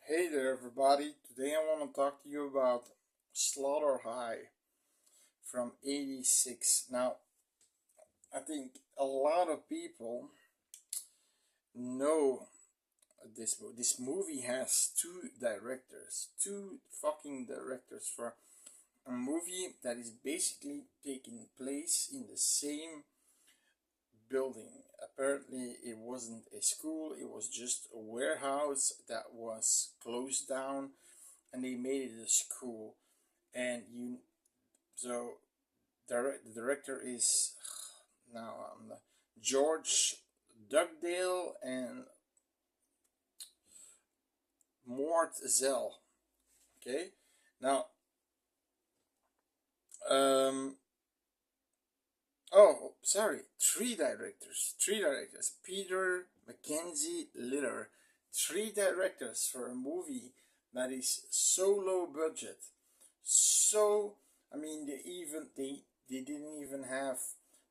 Hey there, everybody. Today I want to talk to you about Slaughter High from '86. Now, I think a lot of people know this movie has two fucking directors for a movie that is basically taking place in the same building. Apparently, it wasn't a school, it was just a warehouse that was closed down and they made it a school. And so the director is now George Dugdale and Mort Zell. Okay, now um oh sorry, three directors: Peter Mackenzie Liller. Three directors for a movie that is so low budget. So I mean, they didn't even have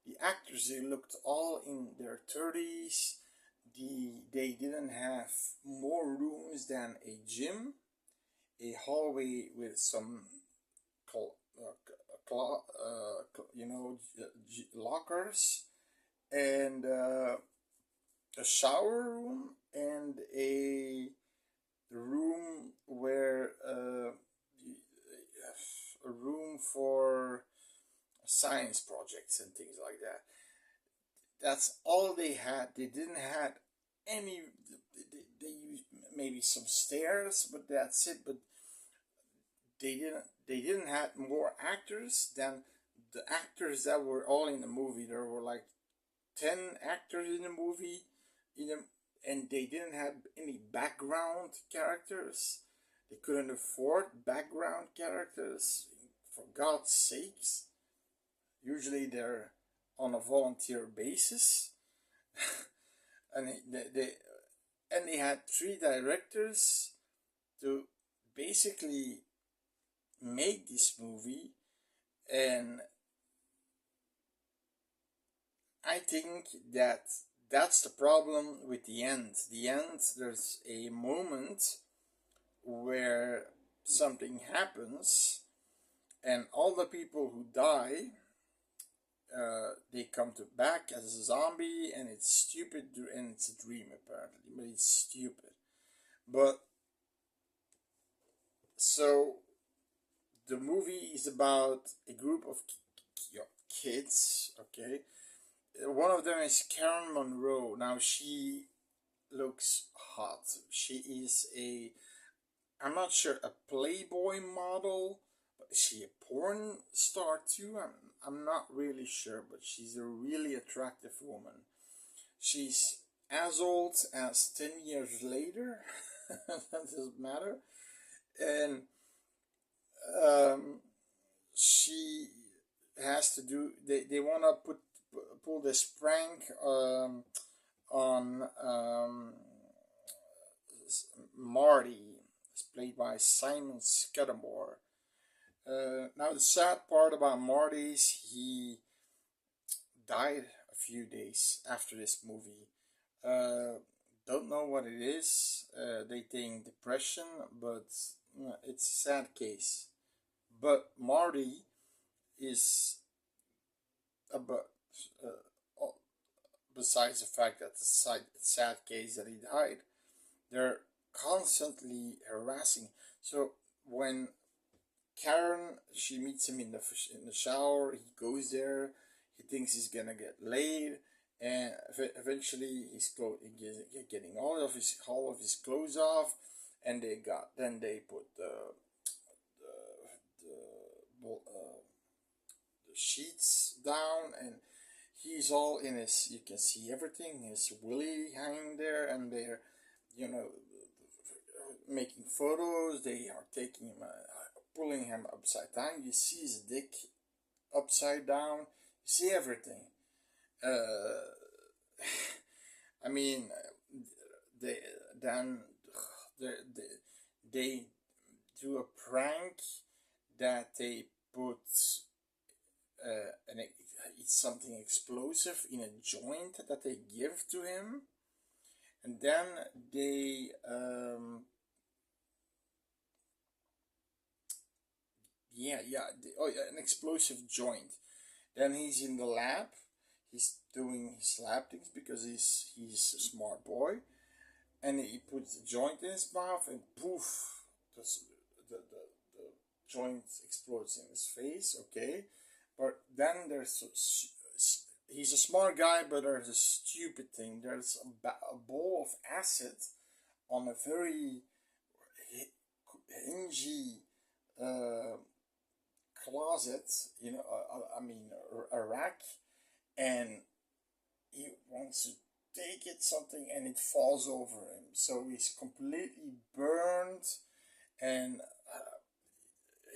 the actors. They looked all in their 30s. They didn't have more rooms than a gym, a hallway with some lockers, and a shower room, and a room where a room for science projects and things like that. That's all they had. They didn't have any. They used maybe some stairs, but that's it. But they didn't have more actors than the actors that were all in the movie. There were like 10 actors in the movie, you know, and they didn't have any background characters. They couldn't afford background characters, for God's sakes. Usually they're on a volunteer basis. and they had three directors to basically make this movie. And I think that's the problem with the end. The end, there's a moment where something happens, and all the people who die, they come to back as a zombie, and it's stupid, and it's a dream apparently, but it's stupid. But so the movie is about a group of kids, okay? One of them is Karen Monroe. Now she looks hot. She is I'm not sure, a Playboy model, but is she a porn star too? I'm not really sure, but she's a really attractive woman. She's as old as 10 years later. That doesn't matter. And um, she has to do, they want to pull this prank on Marty. It's played by Simon Scudamore. Now the sad part about Marty is he died a few days after this movie. Don't know what it is. They think depression, but it's a sad case. But Marty is about besides the fact that it's a sad case that he died, they're constantly harassing. So when Karen, she meets him in the shower, he goes there, he thinks he's gonna get laid, and eventually getting all of his clothes off, and they put the sheets down, and he's all in his, you can see everything, his willy hanging there, and they're, you know, making photos. They are taking him, pulling him upside down. You see his dick upside down. You see everything. I mean, they then they do a prank that they put it's something explosive in a joint that they give to him, and then they Oh yeah, an explosive joint. Then he's in the lab. He's doing his lab things because he's a smart boy, and he puts the joint in his mouth, and poof, the joint explodes in his face. Okay, but then he's a smart guy, but there's a stupid thing. There's a bowl of acid on a very hingy uh, closet, I mean, a rack, and he wants to take it something, and it falls over him. So he's completely burned, and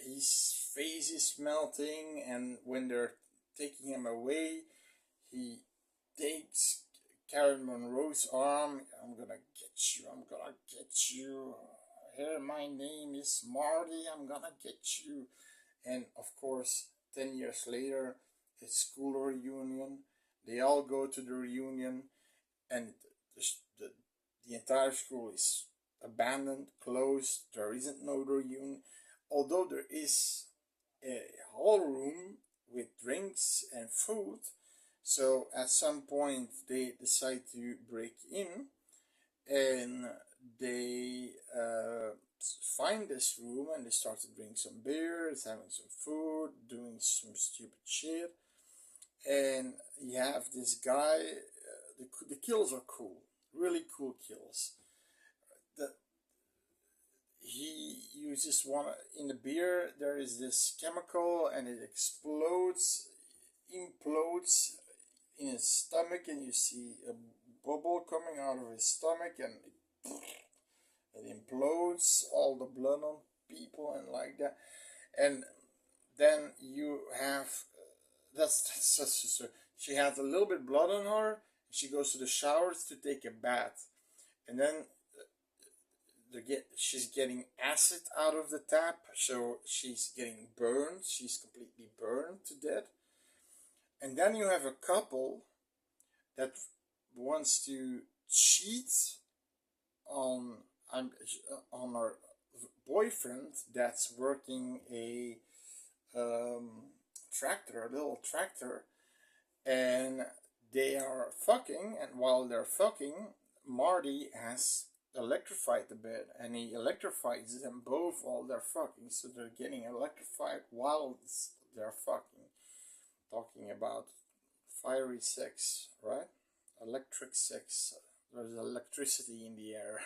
his face is melting. And when they're taking him away, he takes Karen Monroe's arm. I'm gonna get you. I'm gonna get you. Here, my name is Marty. I'm gonna get you. And of course, 10 years later, it's school reunion. They all go to the reunion, and the, the entire school is abandoned, closed. There isn't no reunion, although there is a hall room with drinks and food. So at some point, they decide to break in, and they find this room, and they start to drink some beers, having some food, doing some stupid shit. And you have this guy. The kills are cool, really cool kills. The He uses one in the beer. There is this chemical, and it implodes in his stomach, and you see a bubble coming out of his stomach, and it implodes all the blood on people and like that. And then you have that's she has a little bit blood on her. She goes to the showers to take a bath, and then she's getting acid out of the tap, so she's getting burned. She's completely burned to death. And then you have a couple that wants to cheat on on her boyfriend that's working a tractor, a little tractor, and they are fucking. And while they're fucking, Marty has electrified the bed, and he electrifies them both while they're fucking, so they're getting electrified while they're fucking. Talking about fiery sex, right? Electric sex. There's electricity in the air.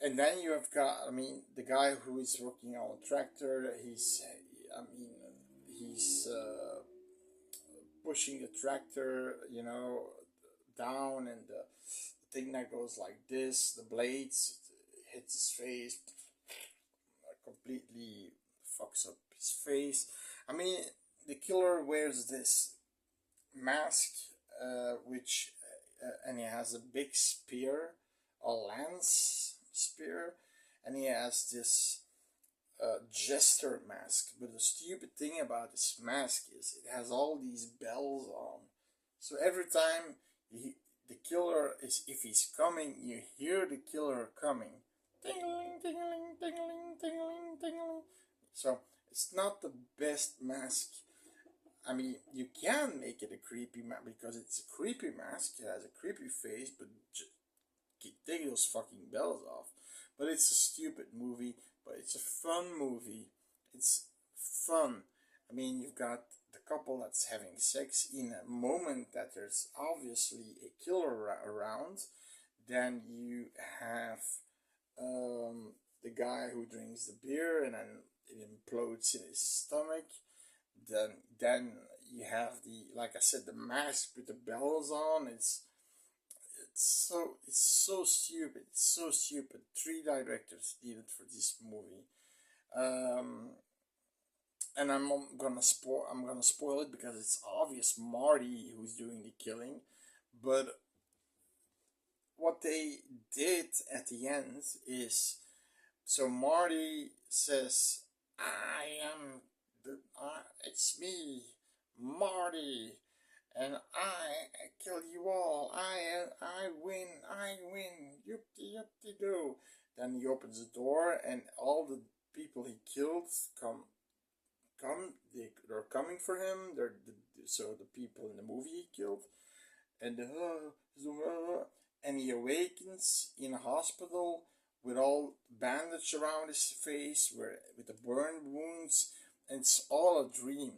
And then you have got, I mean, the guy who is working on a tractor. He's pushing the tractor, down, and the thing that goes like this, the blades hits his face, completely fucks up his face. I mean, the killer wears this mask, and he has a big spear, a lance spear, and he has this jester mask. But the stupid thing about this mask is it has all these bells on. So every time the killer is, if he's coming, you hear the killer coming. Tingling, tingling, tingling, tingling, tingling. So it's not the best mask. I mean, you can make it a creepy mask because it's a creepy mask. It has a creepy face, but take those fucking bells off. But it's a stupid movie, but it's a fun movie. It's fun. I mean, you've got the couple that's having sex in a moment that there's obviously a killer around. Then you have the guy who drinks the beer, and then it implodes in his stomach. Then you have like I said, the mask with the bells on. It's so stupid. It's so stupid. 3 directors needed for this movie. And I'm gonna spoil it because it's obvious Marty who's doing the killing. But what they did at the end is, so Marty says, it's me, Marty, and I kill you all. I win, yoopty yoopty do. Then he opens the door, and all the people he killed they're coming for him. So the people in the movie he killed, and and he awakens in a hospital with all bandage around his face, with the burn wounds, and it's all a dream,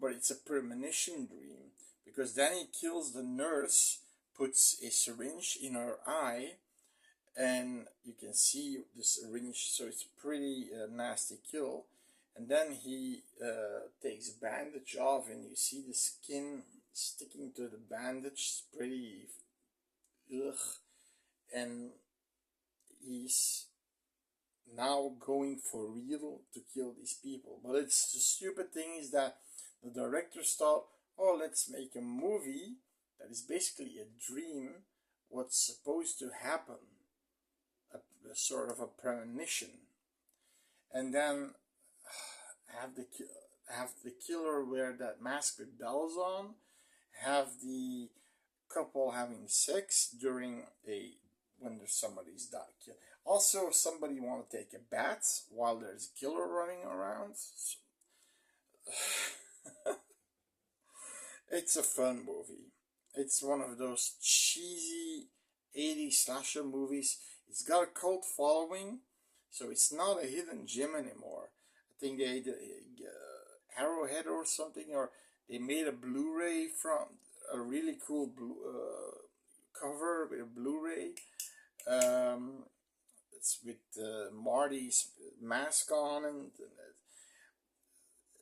but it's a premonition dream, because then he kills the nurse, puts a syringe in her eye, and you can see the syringe, so it's a pretty nasty kill. And then he takes bandage off, and you see the skin sticking to the bandage. It's pretty ugh. And he's now going for real to kill these people. But it's the stupid thing is that the directors thought, oh, let's make a movie that is basically a dream, what's supposed to happen, a sort of a premonition, and then have the killer wear that mask with bells on, have the couple having sex during when there's somebody's died. Also, somebody want to take a bath while there's a killer running around. So, it's a fun movie. It's one of those cheesy 80s slasher movies. It's got a cult following, so it's not a hidden gem anymore. I think they Arrowhead or something, or they made a Blu-ray from a really cool cover with a Blu-ray. It's with Marty's mask on, and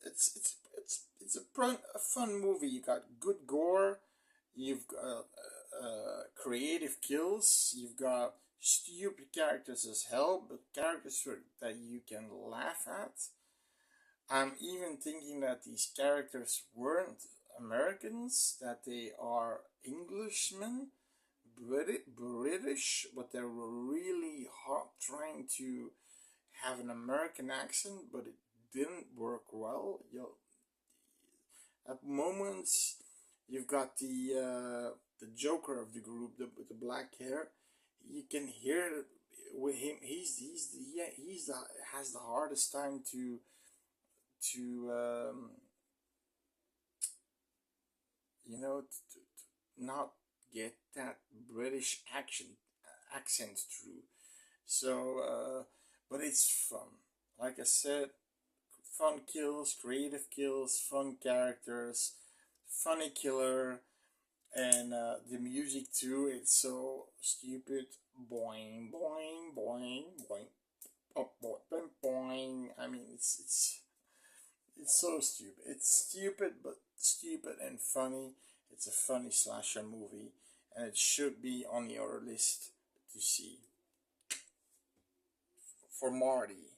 it's a fun movie. You got good gore, you've got creative kills, you've got stupid characters as hell, but characters that you can laugh at. I'm even thinking that these characters weren't Americans, that they are Englishmen, British, but they were really hard trying to have an American accent, but it didn't work well. At moments, you've got the Joker of the group, with the black hair. You can hear with him. Has the hardest time to not get that British accent through. So, but it's fun. Like I said, fun kills, creative kills, fun characters, funny killer, and the music too. It's so stupid. Boing, boing, boing, boing, oh, boing, boing. I mean, it's so stupid. It's stupid, but stupid and funny. It's a funny slasher movie, and it should be on your list to see. For Marty.